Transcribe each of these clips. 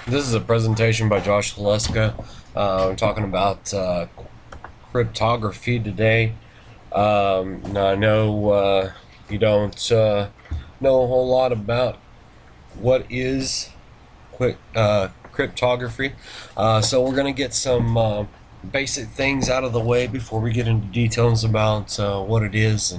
This is a presentation by Josh Leska. We're talking about cryptography today. Now I know you don't know a whole lot about what is cryptography, so we're going to get some basic things out of the way before we get into details about what it is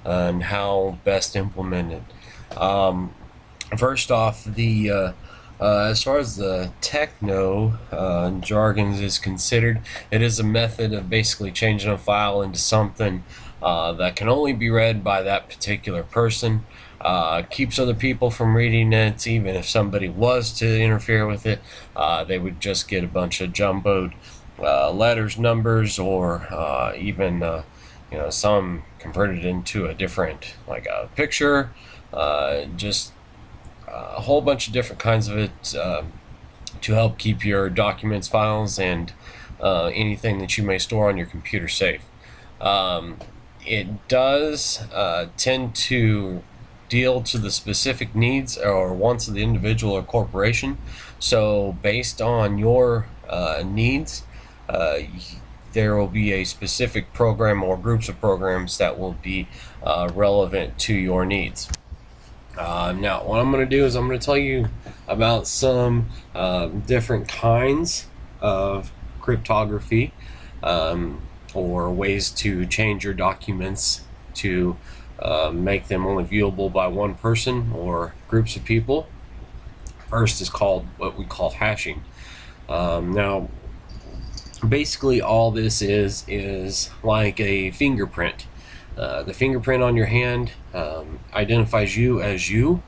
and how best to implement it. First off, the as far as the techno jargon is considered, it is a method of basically changing a file into something that can only be read by that particular person. Keeps other people from reading it. Even if somebody was to interfere with it, they would just get a bunch of jumbled letters, numbers, or even some converted into a different, like a picture, just a whole bunch of different kinds of it to help keep your documents, files, and anything that you may store on your computer safe. It does tend to deal to the specific needs or wants of the individual or corporation. So based on your needs, there will be a specific program or groups of programs that will be relevant to your needs. Now, what I'm going to do is I'm going to tell you about some different kinds of cryptography, or ways to change your documents to make them only viewable by one person or groups of people. First is called what we call hashing. Now, basically all this is like a fingerprint. The fingerprint on your hand identifies you as you,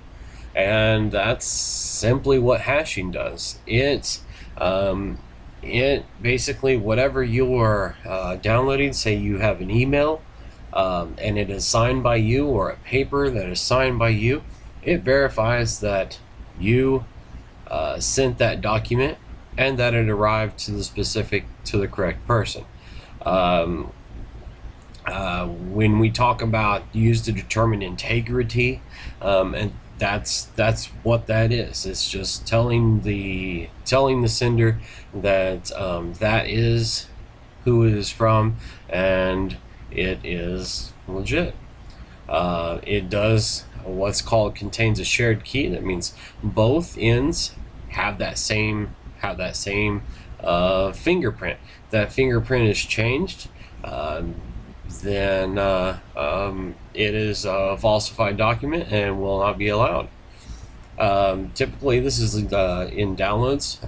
and that's simply what hashing does. It basically, whatever you are downloading, say you have an email and it is signed by you, or a paper that is signed by you, it verifies that you sent that document and that it arrived to the correct person. When we talk about used to determine integrity, and that's what that is. It's just telling the sender that that is who it is from, and it is legit. It does what's called contains a shared key. That means both ends have that same fingerprint. That fingerprint is changed, then it is a falsified document and will not be allowed. Typically, this is in downloads.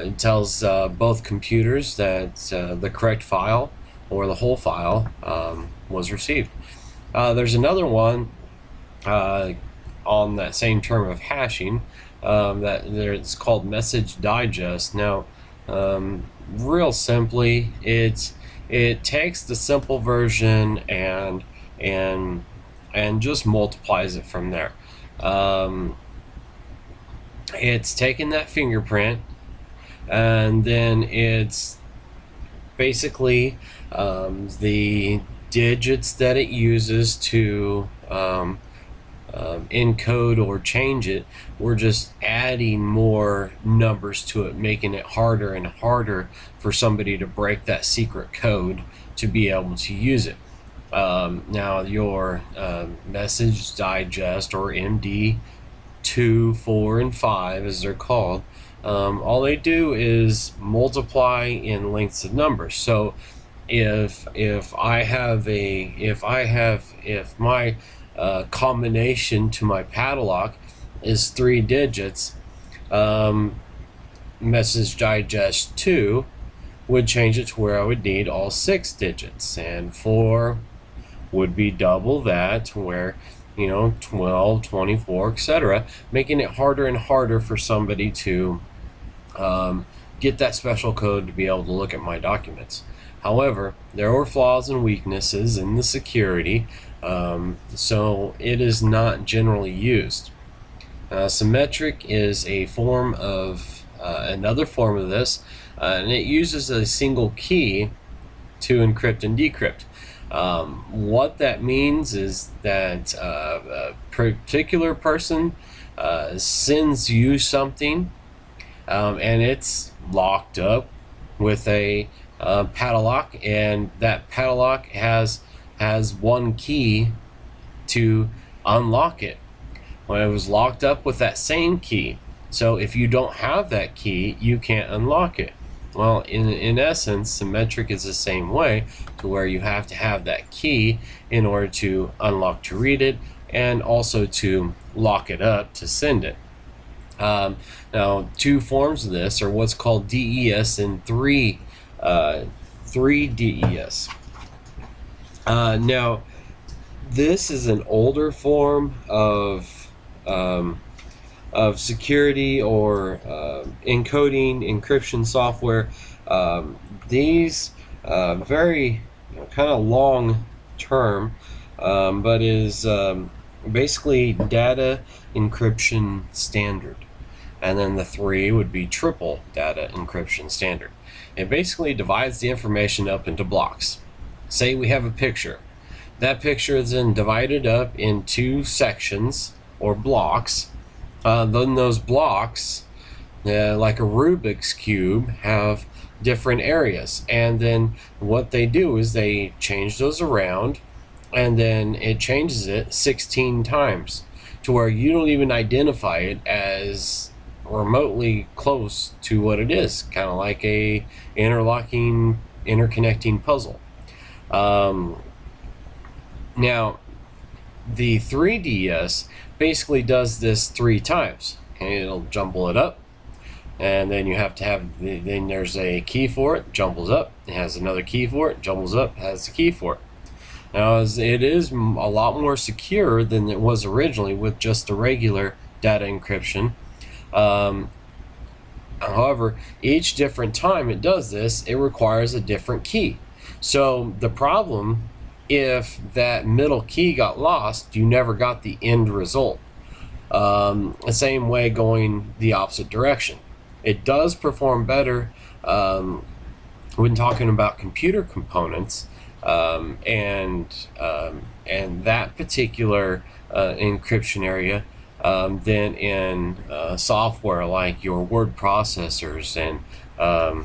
It tells both computers that the correct file or the whole file was received. There's another one on that same term of hashing it's called message digest. Now, real simply, it takes the simple version and just multiplies it from there. It's taken that fingerprint, and then it's basically the digits that it uses to encode or change it. We're just adding more numbers to it, making it harder and harder for somebody to break that secret code to be able to use it. Now, your message digest, or MD 2, 4, and 5 as they're called, all they do is multiply in lengths of numbers. So if my combination to my padlock is 3 digits, message digest 2 would change it to where I would need all 6 digits, and 4 would be double that, where 12, 24, etc., making it harder and harder for somebody to get that special code to be able to look at my documents. However, there are flaws and weaknesses in the security, so it is not generally used. Symmetric is a form of another form of this, and it uses a single key to encrypt and decrypt. What that means is that a particular person sends you something and it's locked up with a padlock, and that padlock has one key to unlock it. When it was locked up with that same key. So if you don't have that key, you can't unlock it. Well, in essence, symmetric is the same way, to where you have to have that key in order to unlock to read it, and also to lock it up to send it. Now, two forms of this are what's called DES and three DES. Now, this is an older form of security or encoding encryption software. These very kind of long term, but is basically data encryption standard. And then the three would be triple data encryption standard. It basically divides the information up into blocks. Say we have a picture. That picture is then divided up into sections or blocks. Then those blocks, like a Rubik's Cube, have different areas. And then what they do is they change those around, and then it changes it 16 times to where you don't even identify it as remotely close to what it is. Kind of like a interconnecting puzzle. Now, the 3DS basically does this 3 times. Okay, it'll jumble it up, and then you have to have then there's a key for it, jumbles up, it has another key for it, jumbles up, has the key for it. Now, it is a lot more secure than it was originally with just the regular data encryption. However, each different time it does this, it requires a different key. So the problem, if that middle key got lost, you never got the end result. The same way going the opposite direction. It does perform better when talking about computer components, and that particular encryption area than in software like your word processors and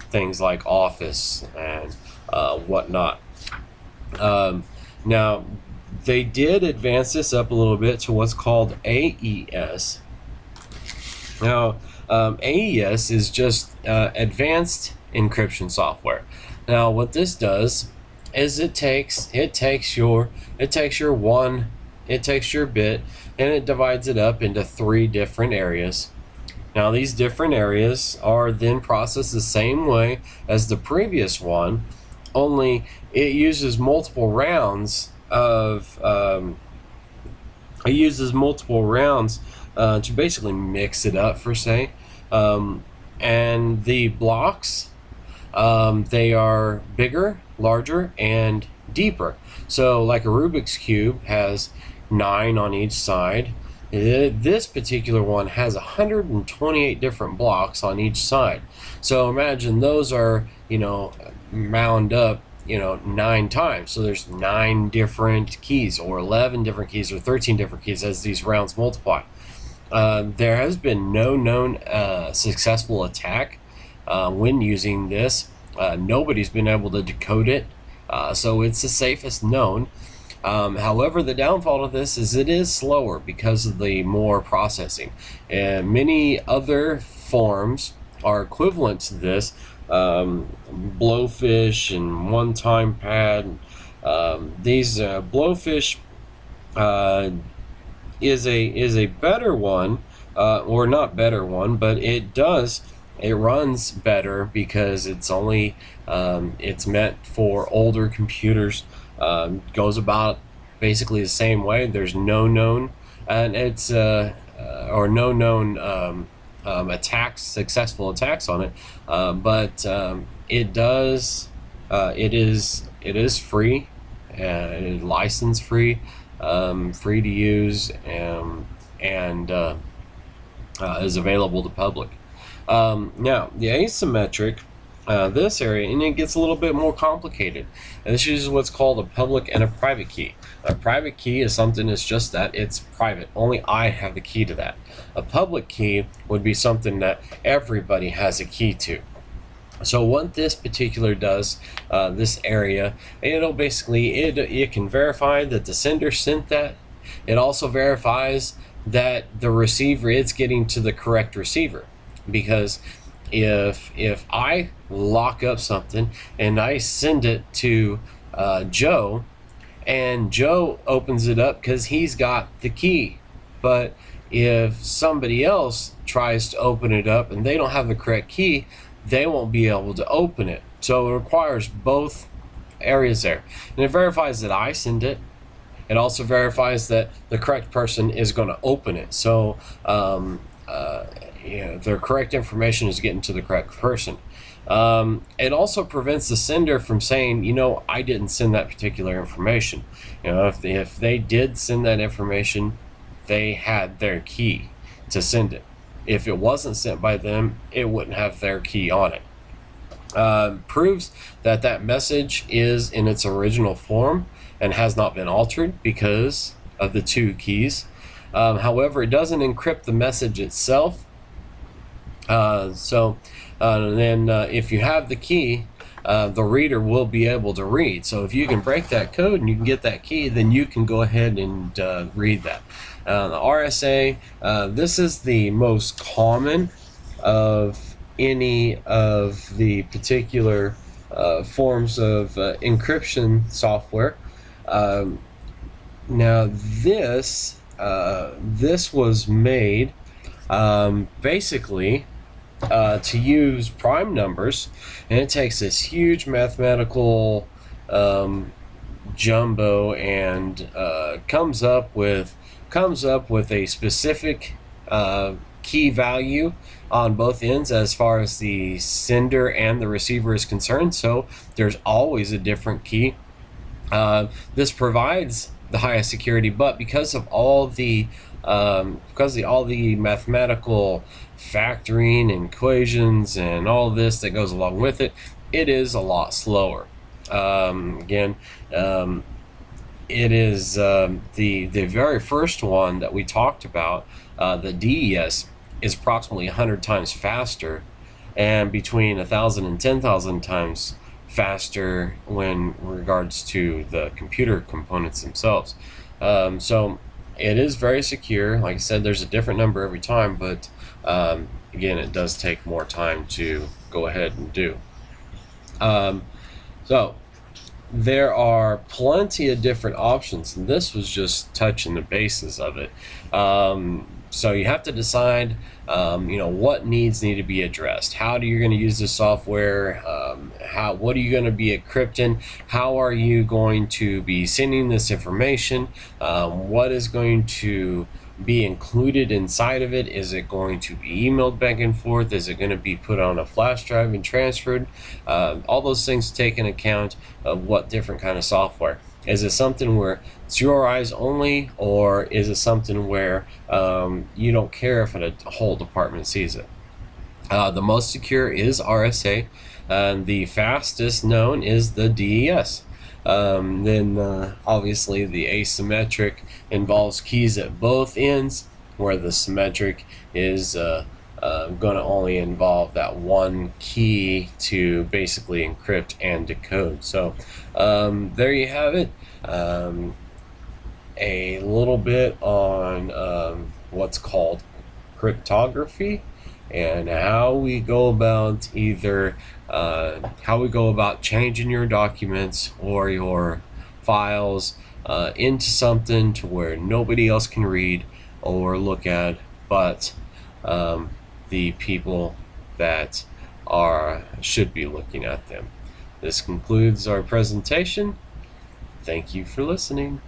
things like Office and whatnot. Now, they did advance this up a little bit to what's called AES. Now, AES is just advanced encryption software. Now, what this does is it takes your bit, and it divides it up into 3 different areas. Now, these different areas are then processed the same way as the previous one, only it uses multiple rounds to basically mix it up, for say. And the blocks, they are bigger, larger, and deeper. So like a Rubik's Cube has 9 on each side. This particular one has 128 different blocks on each side. So imagine those are, mound up, 9 times. So there's 9 different keys, or 11 different keys, or 13 different keys as these rounds multiply. There has been no known successful attack when using this. Nobody's been able to decode it, so it's the safest known. However, the downfall of this is it is slower because of the more processing. And many other forms are equivalent to this. Blowfish and one-time pad. These Blowfish is a better one, or not better one, but it runs better because it's only it's meant for older computers. Goes about basically the same way. There's no known successful attacks on it, but it is free, license free, free to use, and is available to public. Now, the asymmetric this area, and it gets a little bit more complicated. And this is what's called a public and a private key. A private key is something that's just that, it's private. Only I have the key to that. A public key would be something that everybody has a key to. So what this particular does, this area, it'll basically, it can verify that the sender sent that. It also verifies that the receiver is getting to the correct receiver, because if I lock up something and I send it to Joe, and Joe opens it up because he's got the key, but if somebody else tries to open it up and they don't have the correct key, they won't be able to open it. So it requires both areas there, and it verifies that I send it. It also verifies that the correct person is going to open it. So the correct information is getting to the correct person. It also prevents the sender from saying, I didn't send that particular information. If they did send that information, they had their key to send it. If it wasn't sent by them, it wouldn't have their key on it. Proves that that message is in its original form and has not been altered because of the two keys. However, it doesn't encrypt the message itself. Then if you have the key, the reader will be able to read. So if you can break that code and you can get that key, then you can go ahead and read that. The RSA, this is the most common of any of the particular forms of encryption software. Now this was made basically to use prime numbers, and it takes this huge mathematical jumbo and comes up with a specific key value on both ends as far as the sender and the receiver is concerned. So there's always a different key. This provides the highest security, but because of all the mathematical factoring and equations and all this that goes along with it, it is a lot slower. It is the very first one that we talked about, the DES, is approximately 100 times faster, and between 1,000 and 10,000 times faster when regards to the computer components themselves. So it is very secure. Like I said, there's a different number every time, but again, it does take more time to go ahead and do. So there are plenty of different options, and this was just touching the bases of it. So you have to decide, what needs need to be addressed. How are you going to use the software? What are you going to be encrypting? How are you going to be sending this information? What is going to be included inside of it? Is it going to be emailed back and forth? Is it going to be put on a flash drive and transferred? All those things take into account of what different kind of software. Is it something where it's your eyes only, or is it something where you don't care if a whole department sees it? The most secure is RSA, and the fastest known is the DES. Then obviously the asymmetric involves keys at both ends, where the symmetric is going to only involve that one key to basically encrypt and decode. So there you have it. A little bit on what's called cryptography and how we go about changing your documents or your files into something to where nobody else can read or look at but the people that should be looking at them. This concludes our presentation. Thank you for listening.